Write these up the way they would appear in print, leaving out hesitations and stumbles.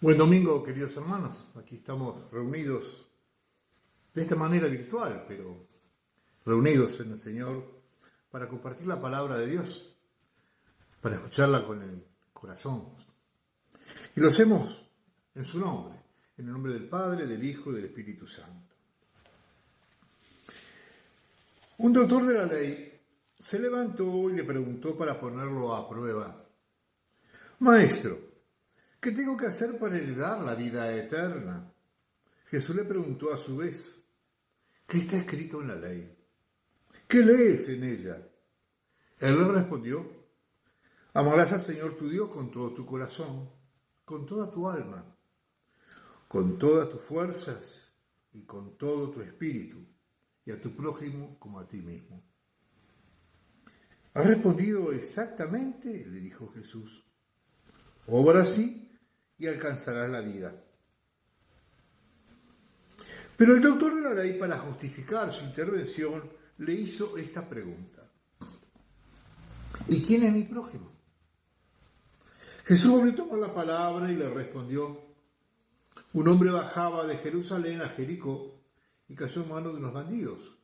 Buen domingo, queridos hermanos. Aquí estamos reunidos de esta manera virtual, pero reunidos en el Señor para compartir la palabra de Dios, para escucharla con el corazón. Y lo hacemos en su nombre, en el nombre del Padre, del Hijo y del Espíritu Santo. Un doctor de la ley se levantó y le preguntó para ponerlo a prueba: Maestro, ¿qué tengo que hacer para heredar la vida eterna? Jesús le preguntó a su vez: ¿qué está escrito en la ley? ¿Qué lees en ella? Él le respondió: amarás al Señor tu Dios con todo tu corazón, con toda tu alma, con todas tus fuerzas y con todo tu espíritu, y a tu prójimo como a ti mismo. ¿Has respondido exactamente?, le dijo Jesús. Obra así y alcanzarás la vida. Pero el doctor de la ley, para justificar su intervención, le hizo esta pregunta: ¿y quién es mi prójimo? Jesús volvió a tomar la palabra y le respondió: un hombre bajaba de Jerusalén a Jericó y cayó en manos de unos bandidos,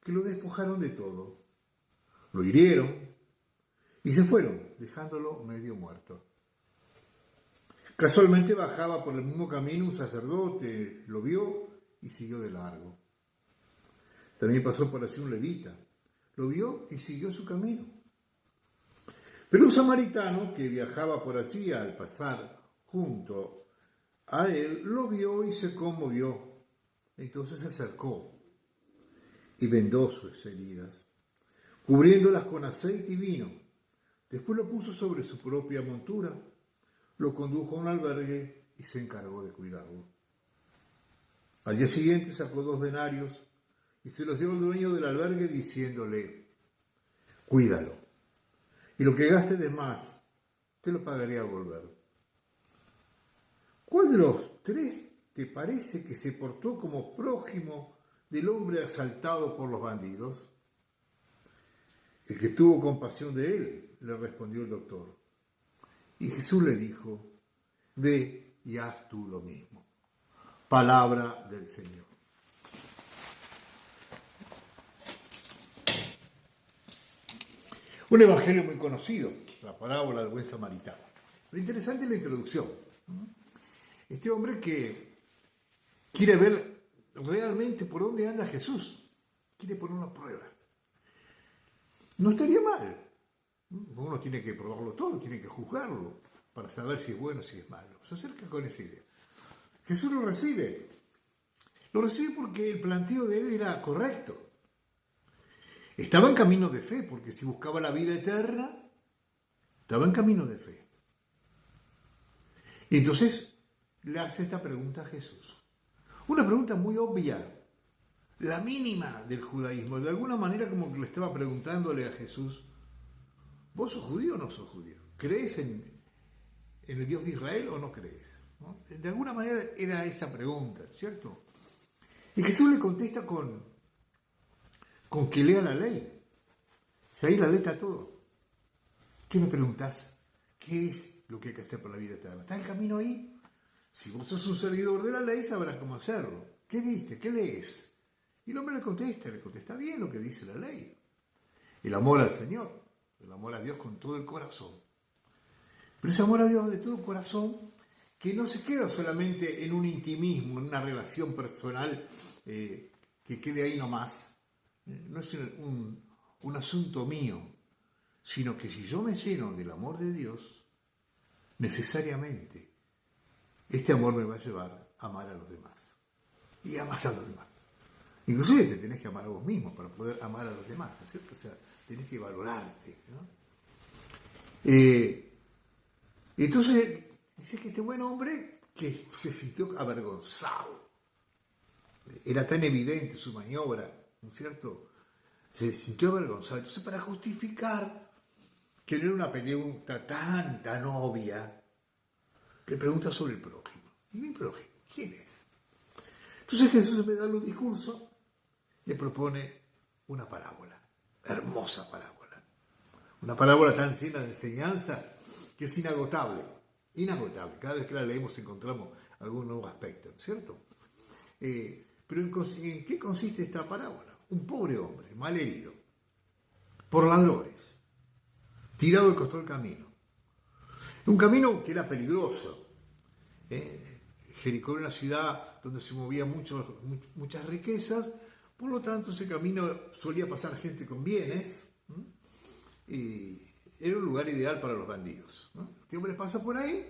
que lo despojaron de todo. Lo hirieron y se fueron, dejándolo medio muerto. Casualmente bajaba por el mismo camino un sacerdote, lo vio y siguió de largo. También pasó por allí un levita, lo vio y siguió su camino. Pero un samaritano que viajaba por allí, al pasar junto a él, lo vio y se conmovió. Entonces se acercó y vendó sus heridas, cubriéndolas con aceite y vino. Después lo puso sobre su propia montura, lo condujo a un albergue y se encargó de cuidarlo. Al día siguiente sacó 2 denarios y se los dio al dueño del albergue diciéndole: cuídalo, y lo que gastes de más te lo pagaré al volver. ¿Cuál de los 3 te parece que se portó como prójimo del hombre asaltado por los bandidos? El que tuvo compasión de él, le respondió el doctor. Y Jesús le dijo: ve y haz tú lo mismo. Palabra del Señor. Un evangelio muy conocido, la parábola del buen samaritano. Lo interesante es la introducción. Este hombre que quiere ver realmente por dónde anda Jesús, quiere poner una prueba. No estaría mal. Uno tiene que probarlo todo, tiene que juzgarlo para saber si es bueno o si es malo. Se acerca con esa idea. Jesús lo recibe. Lo recibe porque el planteo de él era correcto. Estaba en camino de fe, porque si buscaba la vida eterna, estaba en camino de fe. Y entonces le hace esta pregunta a Jesús. Una pregunta muy obvia, la mínima del judaísmo. De alguna manera como que le estaba preguntándole a Jesús: ¿vos sos judío o no sos judío? ¿Crees en el Dios de Israel o no crees? ¿No? De alguna manera era esa pregunta, ¿cierto? Y Jesús le contesta con que lea la ley. Si ahí la ley está todo. ¿Qué me preguntás? ¿Qué es lo que hay que hacer para la vida eterna? ¿Está el camino ahí? Si vos sos un seguidor de la ley, sabrás cómo hacerlo. ¿Qué diste? ¿Qué lees? Y el hombre le contesta bien lo que dice la ley. El amor al Señor, el amor a Dios con todo el corazón. Pero ese amor a Dios de todo corazón que no se queda solamente en un intimismo, en una relación personal que quede ahí nomás. No es un asunto mío, sino que si yo me lleno del amor de Dios, necesariamente este amor me va a llevar a amar a los demás. Y amas a los demás. Inclusive te tenés que amar a vos mismo para poder amar a los demás, ¿no es cierto? O sea, tenés que valorarte, ¿no? Entonces, dice que este buen hombre que se sintió avergonzado. Era tan evidente su maniobra, ¿no es cierto? Se sintió avergonzado. Entonces, para justificar que no era una pregunta tan obvia, le pregunta sobre el prójimo. ¿Y mi prójimo? ¿Quién es? Entonces Jesús, en vez de darle un discurso, le propone una parábola, hermosa parábola. Una parábola tan llena de enseñanza que es inagotable. inagotable. Cada vez que la leemos encontramos algún nuevo aspecto, ¿cierto? Pero ¿en qué consiste esta parábola? Un pobre hombre, mal herido, por ladrones, tirado al costado del camino. Un camino que era peligroso. Jericó era una ciudad donde se movían muchas riquezas, por lo tanto ese camino solía pasar gente con bienes, y era un lugar ideal para los bandidos, ¿no? Este hombre pasa por ahí,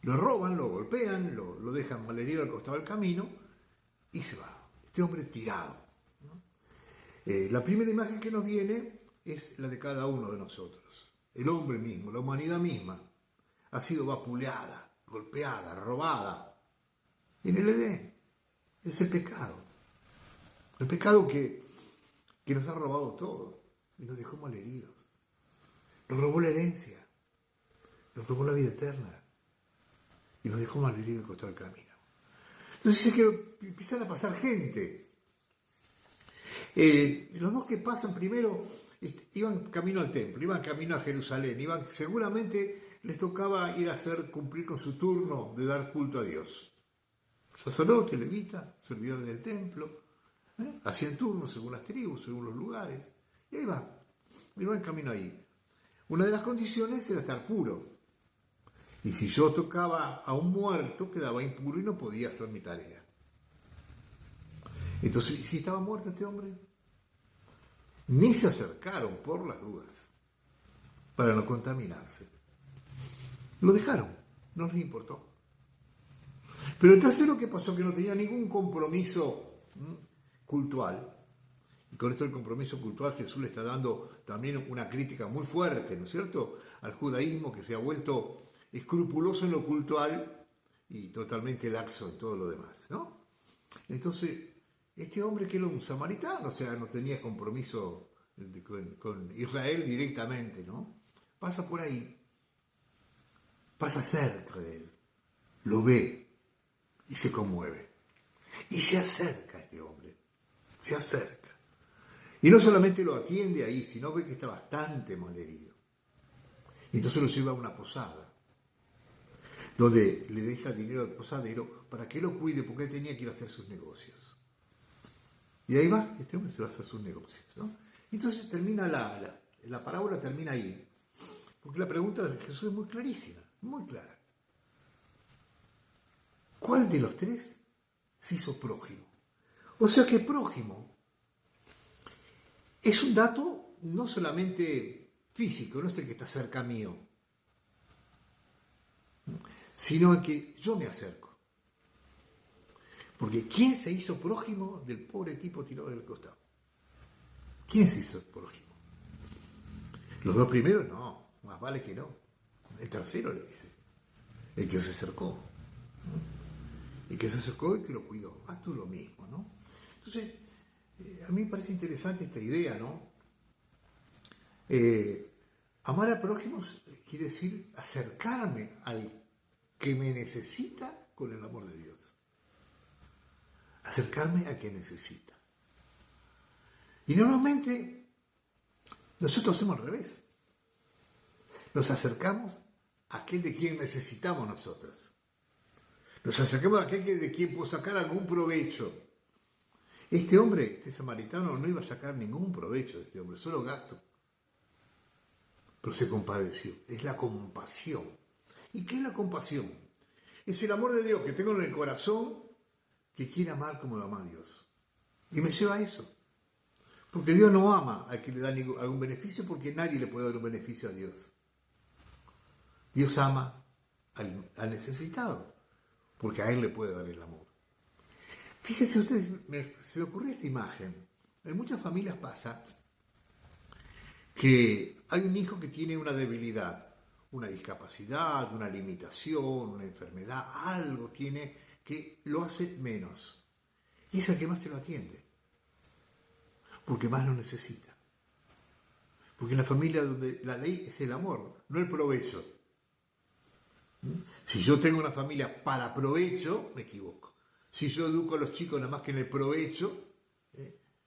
lo roban, lo golpean, lo dejan malherido al costado del camino y se va. Este hombre tirado, ¿no? La primera imagen que nos viene es la de cada uno de nosotros. El hombre mismo, la humanidad misma, ha sido vapuleada, golpeada, robada. En el Edén es el pecado. El pecado que nos ha robado todo y nos dejó malheridos. Nos robó la herencia, nos robó la vida eterna y nos dejó malheridos al costado del camino. Entonces es que empiezan a pasar gente. Los dos que pasan primero iban camino al templo, iban camino a Jerusalén, seguramente les tocaba ir a cumplir con su turno de dar culto a Dios. Sacerdote, levita, servidores del templo, hacían turnos según las tribus, según los lugares, y ahí iban camino ahí. Una de las condiciones era estar puro, y si yo tocaba a un muerto quedaba impuro y no podía hacer mi tarea. Entonces, si estaba muerto este hombre, ni se acercaron por las dudas para no contaminarse. Lo dejaron, no les importó. Pero el tercero, ¿qué pasó? Que no tenía ningún compromiso cultural. Y con esto el compromiso cultural Jesús le está dando también una crítica muy fuerte, ¿no es cierto?, al judaísmo, que se ha vuelto escrupuloso en lo cultural y totalmente laxo en todo lo demás, ¿no? Entonces, este hombre, que era un samaritano, o sea, no tenía compromiso con Israel directamente, ¿no? Pasa por ahí, pasa cerca de él, lo ve y se conmueve. Y se acerca a este hombre, se acerca. Y no solamente lo atiende ahí, sino ve que está bastante malherido. Entonces lo lleva a una posada, donde le deja dinero al posadero para que lo cuide, porque él tenía que ir a hacer sus negocios. Y ahí va, este hombre se va a hacer sus negocios, ¿no? Entonces termina la parábola termina ahí, porque la pregunta de Jesús es muy clarísima, muy clara. ¿Cuál de los tres se hizo prójimo? O sea que prójimo es un dato no solamente físico, no es el que está cerca mío, sino el que yo me acerco. Porque ¿quién se hizo prójimo del pobre tipo tirado del costado? ¿Quién se hizo prójimo? Los dos primeros, no, más vale que no. El tercero le dice, el que se acercó. El que se acercó y que lo cuidó. Haz tú lo mismo, ¿no? Entonces, a mí me parece interesante esta idea, ¿no? Amar a prójimos quiere decir acercarme al que me necesita con el amor de Dios. Acercarme a quien necesita. Y normalmente nosotros hacemos al revés. Nos acercamos a aquel de quien necesitamos nosotros. Nos acercamos a aquel de quien puedo sacar algún provecho. Este hombre, este samaritano, no iba a sacar ningún provecho de este hombre, solo gasto. Pero se compadeció. Es la compasión. ¿Y qué es la compasión? Es el amor de Dios que tengo en el corazón, que quiere amar como lo ama Dios. Y me lleva a eso. Porque Dios no ama al que le da algún beneficio, porque nadie le puede dar un beneficio a Dios. Dios ama al necesitado, porque a él le puede dar el amor. Fíjense ustedes, se me ocurrió esta imagen. En muchas familias pasa que hay un hijo que tiene una debilidad, una discapacidad, una limitación, una enfermedad, algo tiene que lo hace menos. Y es el que más se lo atiende, porque más lo necesita. Porque en la familia donde la ley es el amor, no el provecho. Si yo tengo una familia para provecho, me equivoco. Si yo educo a los chicos nada más que en el provecho,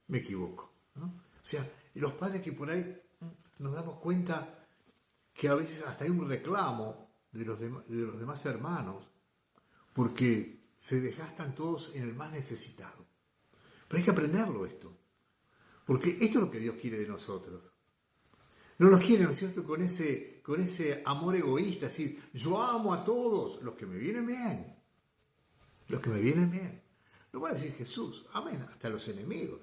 me equivoco, ¿no? O sea, los padres que por ahí nos damos cuenta que a veces hasta hay un reclamo de los demás hermanos, porque se desgastan todos en el más necesitado. Pero hay que aprenderlo esto, porque esto es lo que Dios quiere de nosotros. No nos quiere, ¿no es cierto?, con ese amor egoísta, decir, yo amo a todos, los que me vienen bien, los que me vienen bien. Lo va a decir Jesús, amén, hasta los enemigos.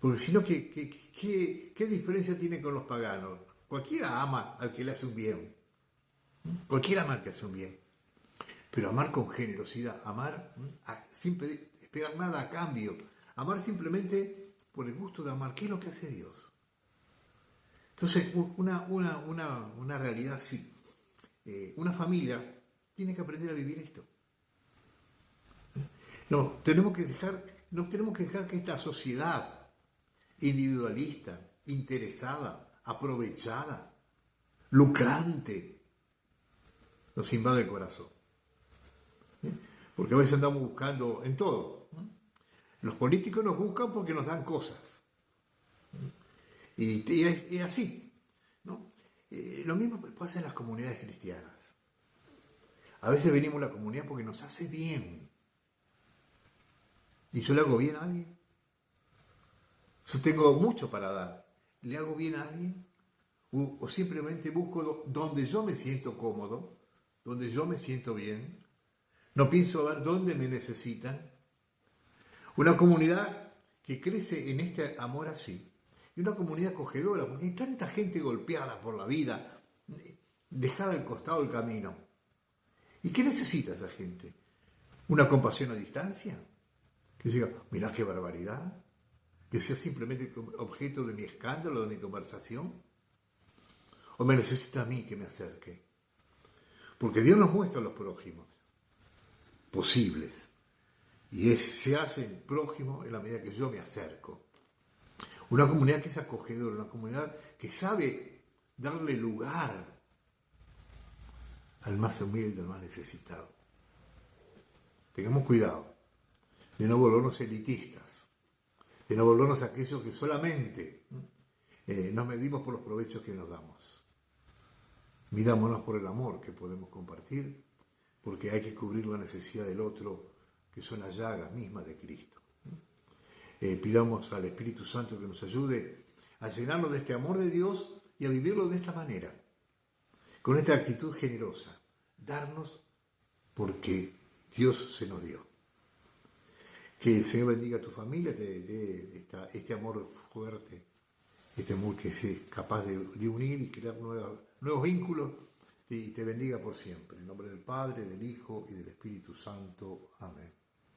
Porque si no, ¿qué diferencia tiene con los paganos? Cualquiera ama al que le hace un bien. Cualquiera ama al que hace un bien. Pero amar con generosidad, amar sin esperar nada a cambio, amar simplemente por el gusto de amar, ¿qué es lo que hace Dios? Entonces, una realidad así. Una familia tiene que aprender a vivir esto. No tenemos que dejar que esta sociedad individualista, interesada, aprovechada, lucrante, nos invade el corazón. Porque a veces andamos buscando en todo. Los políticos nos buscan porque nos dan cosas. Y es así, ¿no? Lo mismo pasa en las comunidades cristianas. A veces venimos a la comunidad porque nos hace bien. ¿Y yo le hago bien a alguien? Yo tengo mucho para dar. ¿Le hago bien a alguien? O simplemente busco donde yo me siento cómodo, donde yo me siento bien. No pienso ver dónde me necesitan. Una comunidad que crece en este amor así. Y una comunidad acogedora, porque hay tanta gente golpeada por la vida, dejada al costado del camino. ¿Y qué necesita esa gente? ¿Una compasión a distancia? Que diga, mirá qué barbaridad. Que sea simplemente objeto de mi escándalo, de mi conversación. ¿O me necesita a mí que me acerque? Porque Dios nos muestra a los prójimos posibles. Y se hacen prójimos en la medida que yo me acerco. Una comunidad que es acogedora, una comunidad que sabe darle lugar al más humilde, al más necesitado. Tengamos cuidado de no volvernos elitistas, de no volvernos aquellos que solamente nos medimos por los provechos que nos damos. Midámonos por el amor que podemos compartir, porque hay que cubrir la necesidad del otro, que son las llagas mismas de Cristo. Pidamos al Espíritu Santo que nos ayude a llenarnos de este amor de Dios y a vivirlo de esta manera, con esta actitud generosa, darnos porque Dios se nos dio. Que el Señor bendiga a tu familia, te dé este amor fuerte, este amor que es capaz de unir y crear nuevos vínculos, y te bendiga por siempre. En nombre del Padre, del Hijo y del Espíritu Santo. Amén.